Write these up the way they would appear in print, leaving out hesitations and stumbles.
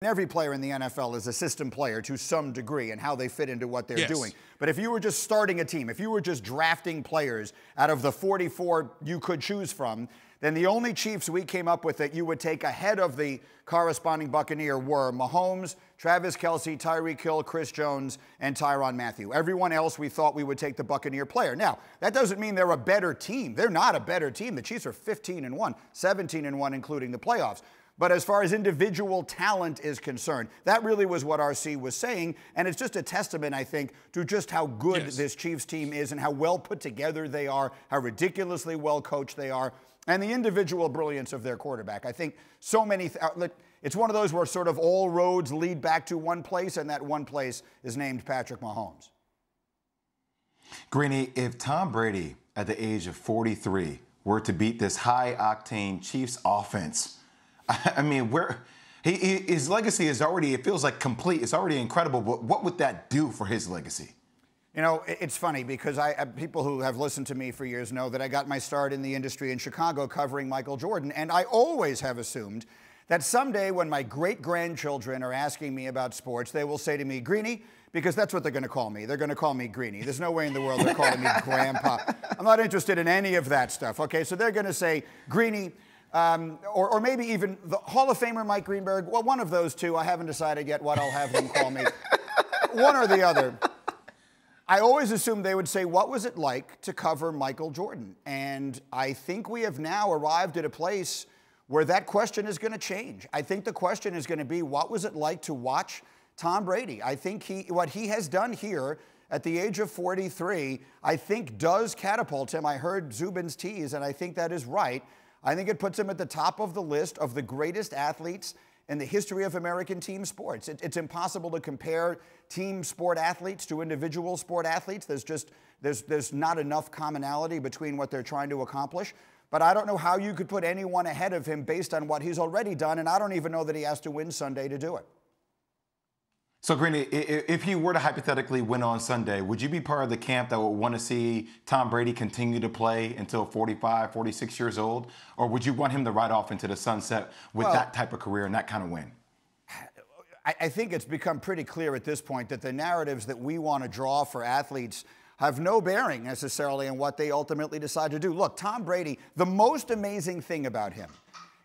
Every player in the NFL is a system player to some degree and how they fit into what they're doing. But if you were just starting a team, if you were just drafting players out of the 44 you could choose from, then the only Chiefs we came up with that you would take ahead of the corresponding Buccaneer were Mahomes, Travis Kelce, Tyreek Hill, Chris Jones, and Tyrann Mathieu. Everyone else we thought we would take the Buccaneer player. Now, that doesn't mean they're a better team. They're not a better team. The Chiefs are 15-1, 17-1, including the playoffs. But as far as individual talent is concerned, that really was what RC was saying. And it's just a testament, I think, to just how good this Chiefs team is and how well put together they are, how ridiculously well coached they are, and the individual brilliance of their quarterback. I think so many, it's one of those where sort of all roads lead back to one place, and that one place is named Patrick Mahomes. Greeny, if Tom Brady, at the age of 43, were to beat this high-octane Chiefs offense, I mean, his legacy is already, it feels like complete. It's already incredible. But what would that do for his legacy? You know, it's funny because people who have listened to me for years know that I got my start in the industry in Chicago covering Michael Jordan. And I always have assumed that someday when my great-grandchildren are asking me about sports, they will say to me, Greeny, because that's what they're going to call me. They're going to call me Greeny. There's no way in the world they're calling me Grandpa. I'm not interested in any of that stuff, okay? So they're going to say, Greeny, or maybe even the Hall of Famer Mike Greenberg. Well, one of those two. I haven't decided yet what I'll have them call me. One or the other. I always assumed they would say, what was it like to cover Michael Jordan? And I think we have now arrived at a place where that question is going to change. I think the question is going to be, what was it like to watch Tom Brady? I think what he has done here at the age of 43, I think does catapult him. I heard Zubin's tease, and I think that is right. I think it puts him at the top of the list of the greatest athletes in the history of American team sports. It's impossible to compare team sport athletes to individual sport athletes. There's not enough commonality between what they're trying to accomplish. But I don't know how you could put anyone ahead of him based on what he's already done, and I don't even know that he has to win Sunday to do it. So, Greeny, if he were to hypothetically win on Sunday, would you be part of the camp that would want to see Tom Brady continue to play until 45, 46 years old? Or would you want him to ride off into the sunset with that type of career and that kind of win? I think it's become pretty clear at this point that the narratives that we want to draw for athletes have no bearing necessarily on what they ultimately decide to do. Look, Tom Brady, the most amazing thing about him,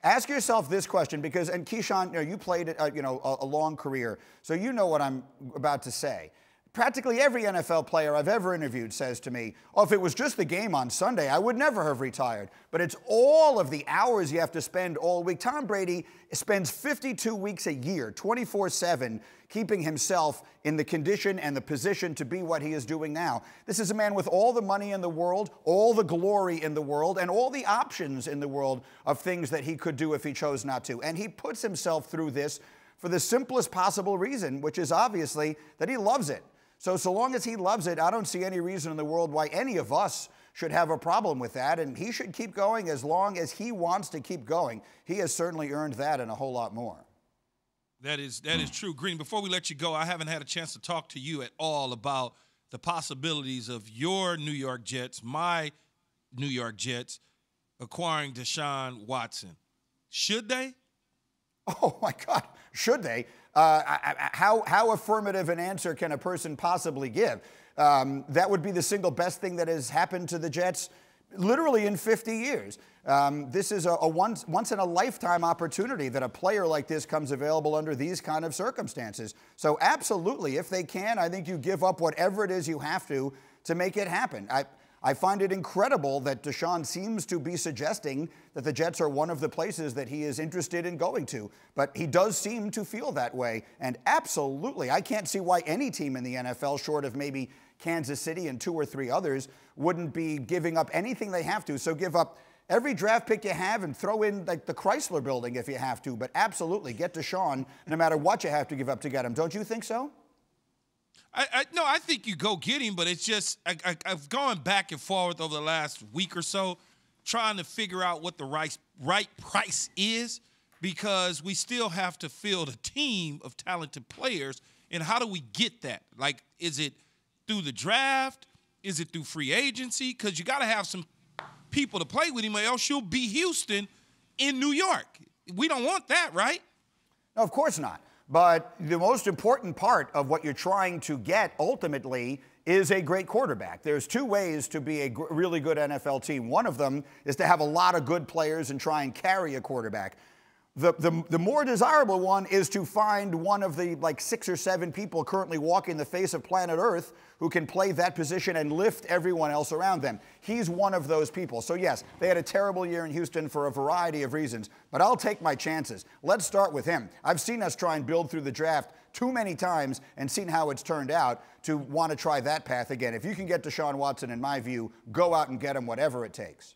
ask yourself this question, because, and Keyshawn, you played a long career, so you know what I'm about to say. Practically every NFL player I've ever interviewed says to me, oh, if it was just the game on Sunday, I would never have retired. But it's all of the hours you have to spend all week. Tom Brady spends 52 weeks a year, 24/7, keeping himself in the condition and the position to be what he is doing now. This is a man with all the money in the world, all the glory in the world, and all the options in the world of things that he could do if he chose not to. And he puts himself through this for the simplest possible reason, which is obviously that he loves it. So long as he loves it, I don't see any reason in the world why any of us should have a problem with that, and he should keep going as long as he wants to keep going. He has certainly earned that and a whole lot more. That is true. Green, before we let you go, I haven't had a chance to talk to you at all about the possibilities of your New York Jets, my New York Jets, acquiring Deshaun Watson. Should they? Oh, my God. Should they? How affirmative an answer can a person possibly give? That would be the single best thing that has happened to the Jets literally in 50 years. This is a once-in-a-lifetime opportunity that a player like this comes available under these kind of circumstances. So absolutely, if they can, I think you give up whatever it is you have to make it happen. I find it incredible that Deshaun seems to be suggesting that the Jets are one of the places that he is interested in going to. But he does seem to feel that way. And absolutely, I can't see why any team in the NFL, short of maybe Kansas City and 2 or 3 others, wouldn't be giving up anything they have to. So give up every draft pick you have and throw in like the Chrysler Building if you have to. But absolutely, get Deshaun no matter what you have to give up to get him. Don't you think so? No, I think you go get him, but it's just I've gone back and forth over the last week or so trying to figure out what the right price is, because we still have to field a team of talented players, and how do we get that? Like, is it through the draft? Is it through free agency? Because you got to have some people to play with him, or else you'll be Houston in New York. We don't want that, right? No, of course not. But the most important part of what you're trying to get ultimately is a great quarterback. There's two ways to be a really good NFL team. One of them is to have a lot of good players and try and carry a quarterback. The more desirable one is to find one of the like 6 or 7 people currently walking the face of planet Earth who can play that position and lift everyone else around them. He's one of those people. So yes, they had a terrible year in Houston for a variety of reasons, but I'll take my chances. Let's start with him. I've seen us try and build through the draft too many times and seen how it's turned out to want to try that path again. If you can get Deshaun Watson, in my view, go out and get him, whatever it takes.